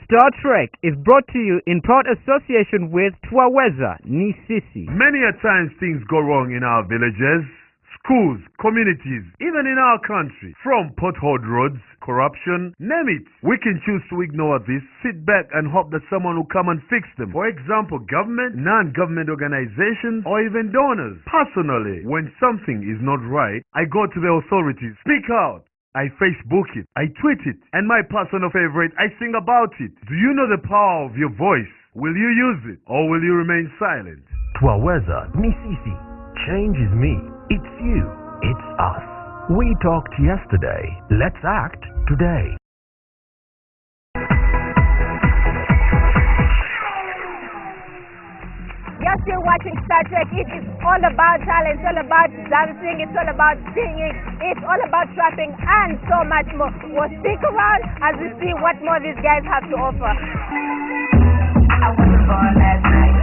Star Trek is brought to you in proud association with Thereza Nisisi. Many a times things go wrong in our villages, schools, communities, even in our country. From potholed roads, corruption, name it. We can choose to ignore this, sit back and hope that someone will come and fix them. For example, government, non-government organizations, or even donors. Personally, when something is not right, I go to the authorities, speak out. I Facebook it, I tweet it, and my personal favorite, I sing about it. Do you know the power of your voice? Will you use it, or will you remain silent? Thereza Nisisi. Change is me. It's you. It's us. We talked yesterday. Let's act today. You're still watching Star Trek. It is all about talent, it's all about dancing, it's all about singing, it's all about trapping and so much more. Well, stick around as we see what more these guys have to offer. I wasn't born last night.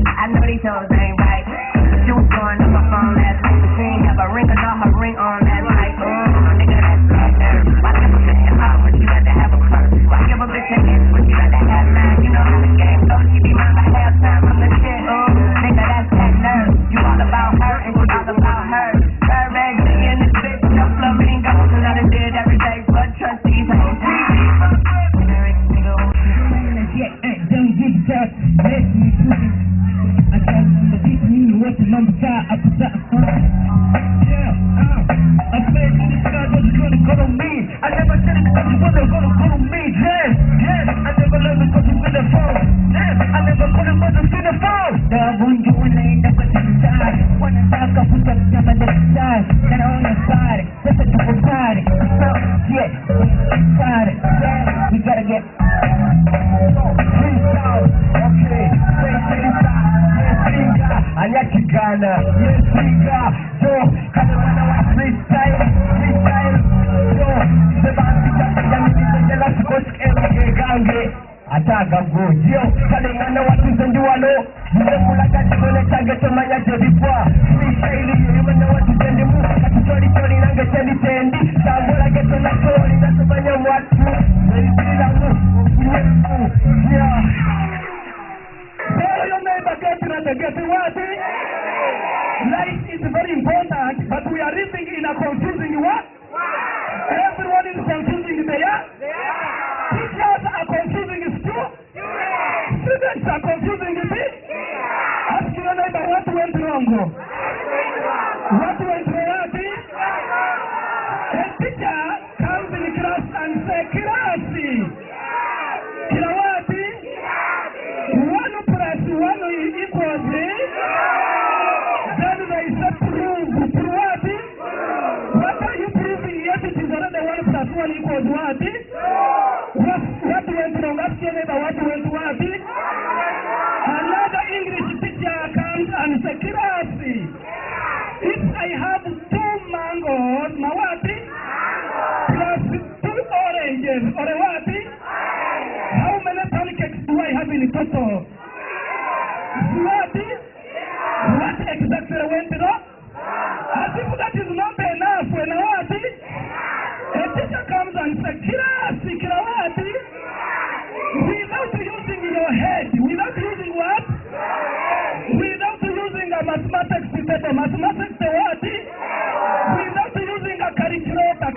I know these hoes ain't right. She was going on my phone last night, but she ain't have a ring or not her ring on last night. Nigga, that's not there. Why never say it out when she got to have a purse? Why give a bitch an inch when she got to have mine? You know how the game goes. She be mine by halftime. I'm the shit. Nigga, that's that nerve. You all about her and she all about her. Her rag in this bitch, no flamingos. And I done did every day for trustees. I ain't I never said it because you wasn't gonna call me. Yeah, I never loved it because you been the phone. I never put it because you the phone. Dog, when you ain't never decide. When I talk up, put that down on the side. Then on your side, that's a double body. So, yeah, side it. Yeah, we gotta get. Freestyle, okay. Ayakigana, yes, finger. Yo, kada wana wa freestyle. Yo, the band is up, the last coach, gange. Ataga go, yo, kada wana wa tuzenduano. Yule kula kati kone tage tomanya jebipwa. Freestyle, you know what to send you. Kati chori nange tendi. Sambola geto na chori, na tomanya watu. Yeah. Tell your neighbor, getting what? Life is very important, but we are living in a confusing what? Everyone is confusing there. Teachers are confusing school. Students are confusing it. Ask your neighbor what went wrong. What went wrong? A teacher comes in class and says, Kirasi. Kirawati. 1 plus 1 equals then they say prove what? What are you proving? Yes, it is already 1 plus 1 equals what? What went wrong? Ask your neighbor what went what? Another English teacher comes and says, Kirasi, if I have 2 mangoes, mawati, plus 2 oranges, or what? How many pancakes do I have in total? What exactly went wrong? As if that is not enough when a teacher comes and says, Kirawati, without using your head, without using what? Without using a mathematics paper, mathematics what? Without using a calculator,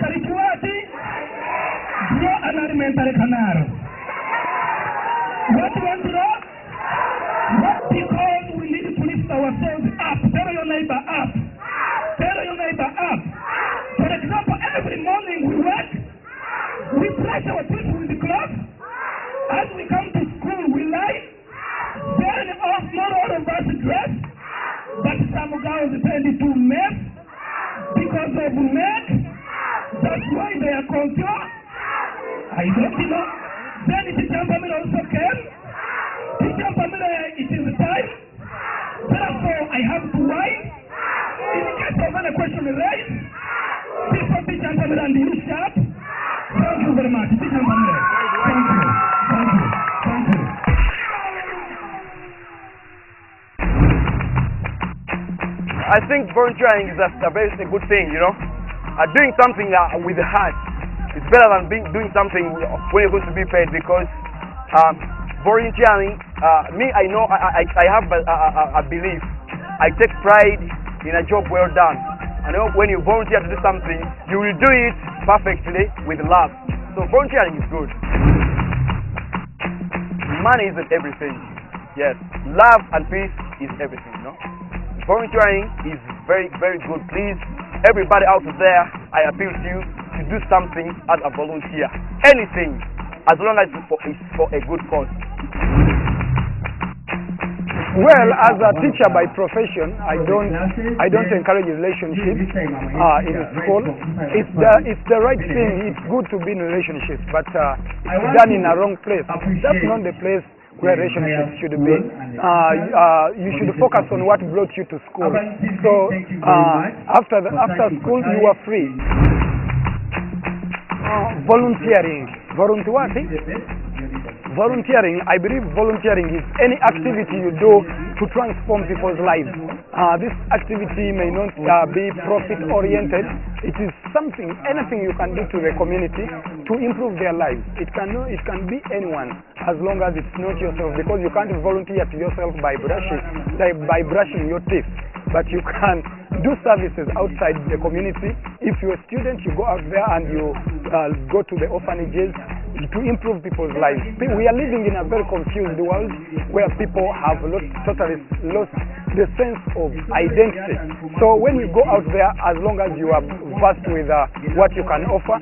draw an elementary canal. What went wrong? What? Because we need to lift ourselves up. Tell your neighbor up. Tell your neighbor up. For example, every morning we work, we brush our teeth with the cloth. As we come to school, we lie. Then not all of us dress, but some girls tend to mess because of neck. That's why they are controlled. I don't know. Then the teacher also came. Teacher Pamela, it is time. Therefore, I have to write. In the case of any question raised, before Teacher Pamela and you sharp. Thank you very much, Teacher Pamela. Thank you. I think volunteering is a very good thing, you know. Doing something with the heart is better than doing something when you're going to be paid, because volunteering, me, I know I have a belief. I take pride in a job well done. I know when you volunteer to do something, you will do it perfectly with love. So volunteering is good. Money isn't everything. Yes, love and peace is everything, you know. Volunteering is very, very good. Please, everybody out there, I appeal to you to do something as a volunteer. Anything, as long as it's for a good cause. Well, as a teacher by profession, I don't encourage relationships in school. It's the right thing. It's good to be in relationships, but it's done in a wrong place. That's not the place where relationships should be. You should focus on what brought you to school. So after school, you are free. Volunteering. Volunteering, I believe volunteering is any activity you do to transform people's lives. This activity may not be profit-oriented. It is anything you can do to the community to improve their lives. It can be anyone, as long as it's not yourself, because you can't volunteer to yourself by brushing your teeth. But you can do services outside the community. If you're a student, you go out there and you go to the orphanages to improve people's lives. We are living in a very confused world where people have totally lost the sense of identity. So when you go out there, as long as you are versed with what you can offer,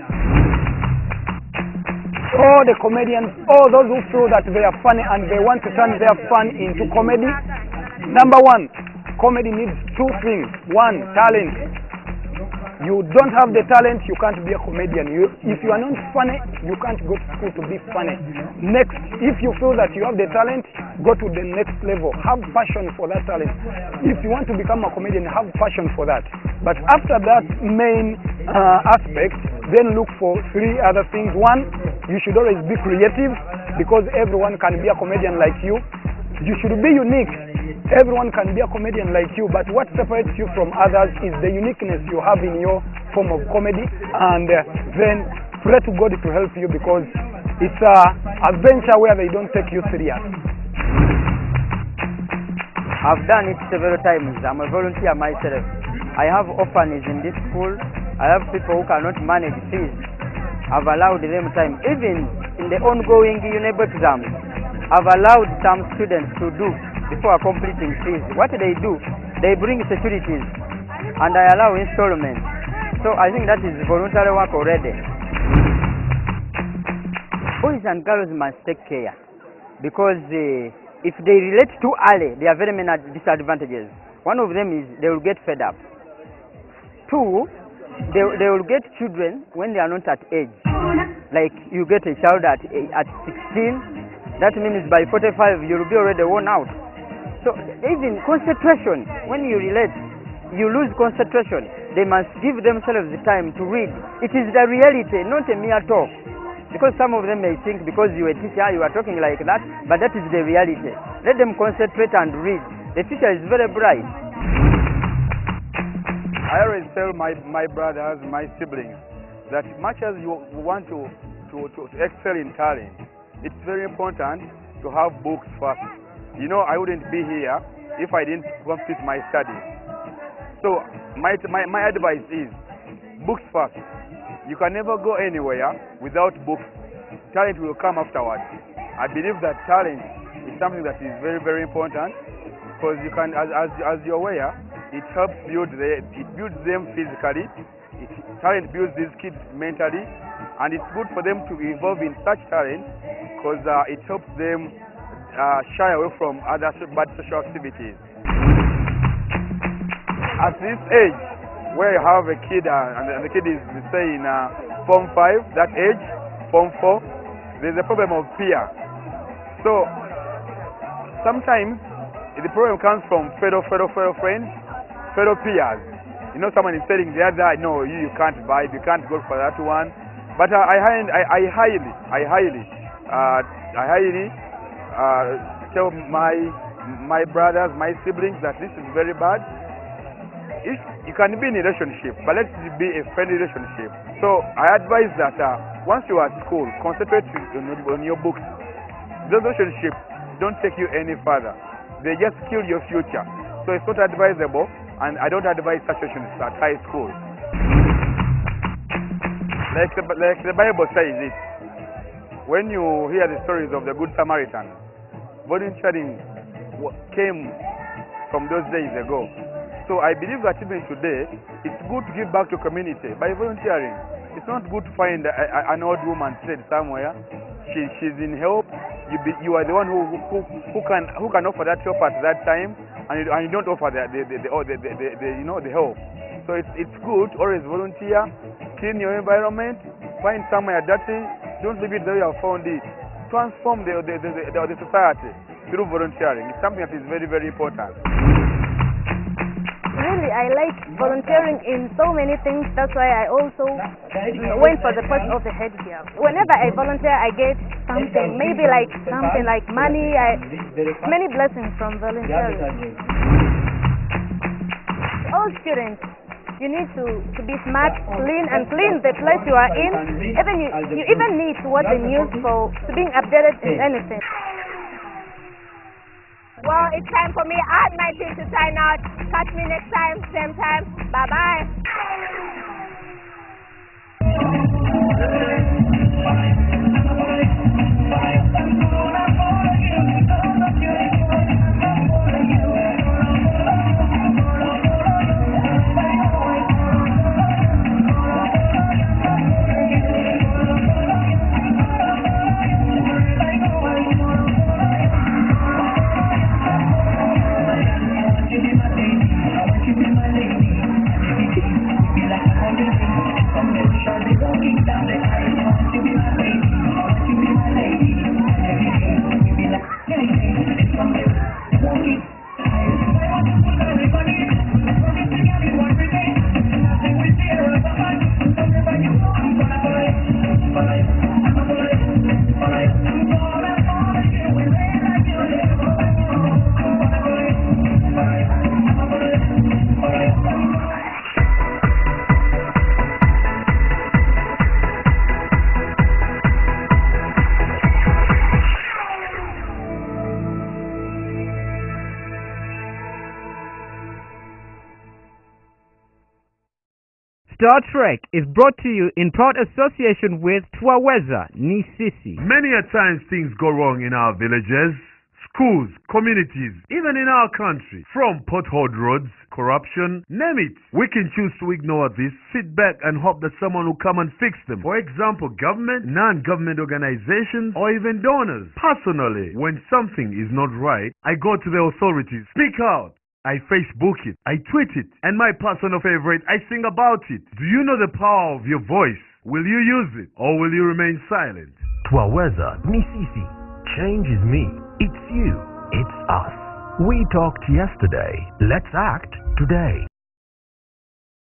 all the comedians, all those who feel that they are funny and they want to turn their fun into comedy, number one, comedy needs two things. One, talent. You don't have the talent, you can't be a comedian. If you are not funny, you can't go to school to be funny. Next, if you feel that you have the talent, go to the next level. Have passion for that talent. If you want to become a comedian, have passion for that. But after that main aspect, then look for three other things. One, you should always be creative, because everyone can be a comedian like you. You should be unique. Everyone can be a comedian like you, but what separates you from others is the uniqueness you have in your form of comedy. And then pray to God to help you, because it's a venture where they don't take you serious. I've done it several times. I'm a volunteer myself. I have orphanages in this school. I have people who cannot manage fees. I've allowed them time. Even in the ongoing UNEB exams, I've allowed some students to do before completing fees. What they do, they bring securities and I allow installments. So I think that is voluntary work already. Boys and girls must take care, because if they relate too early, there are very many disadvantages. One of them is they will get fed up. Two, they will get children when they are not at age. Like you get a child at 16, that means by 45 you will be already worn out. So even concentration, when you relate, you lose concentration. They must give themselves the time to read. It is the reality, not a mere talk. Because some of them may think because you are a teacher, you are talking like that, but that is the reality. Let them concentrate and read. The teacher is very bright. I always tell my brothers, my siblings, that much as you want to excel in talent, it's very important to have books first. You know, I wouldn't be here if I didn't complete my studies. So my advice is books first. You can never go anywhere without books. Talent will come afterwards. I believe that talent is something that is very, very important, because you can, as you're aware, it helps build them physically. Talent builds these kids mentally, and it's good for them to involve in such talent, because it helps them shy away from other bad social activities. At this age, where you have a kid and the kid is, say, in Form 5, that age, Form 4, there's a problem of peer. So sometimes the problem comes from fellow friends, fellow peers. You know, someone is telling the other, no, you can't vibe, you can't go for that one. But I highly tell my brothers, my siblings, that this is very bad. If you can be in a relationship, but let it be a friendly relationship. So I advise that once you are at school, concentrate on your books. those relationships don't take you any further. They just kill your future. So it's not advisable, and I don't advise such relationships at high school. Like the Bible says it, when you hear the stories of the Good Samaritan, volunteering came from those days ago. So I believe that even today, it's good to give back to community by volunteering. It's not good to find an old woman dead somewhere. She's in help. You are the one who can offer that help at that time, and you don't offer the help. So it's good to always volunteer, clean your environment, find somewhere dirty, don't leave it the way you have found it. Transform the society through volunteering. It's something that is very, very important. Really, I like volunteering in so many things. That's why I also went for the post of the head here. Whenever I volunteer, I get something, maybe like something like money, many blessings from volunteering. All students, you need to be smart, clean the place you are in. You even need to watch the news to being updated in anything. Well, it's time for me at my team to sign out. Catch me next time, same time. Bye-bye. Star Trek is brought to you in proud association with Thereza, Nisisi. Many a times things go wrong in our villages, schools, communities, even in our country. From potholed roads, corruption, name it. We can choose to ignore this, sit back and hope that someone will come and fix them. For example, government, non-government organizations, or even donors. Personally, when something is not right, I go to the authorities, speak out. I Facebook it, I tweet it, and my personal favorite, I sing about it. Do you know the power of your voice? Will you use it, or will you remain silent? Thereza, Nisisi, change is me. It's you. It's us. We talked yesterday. Let's act today.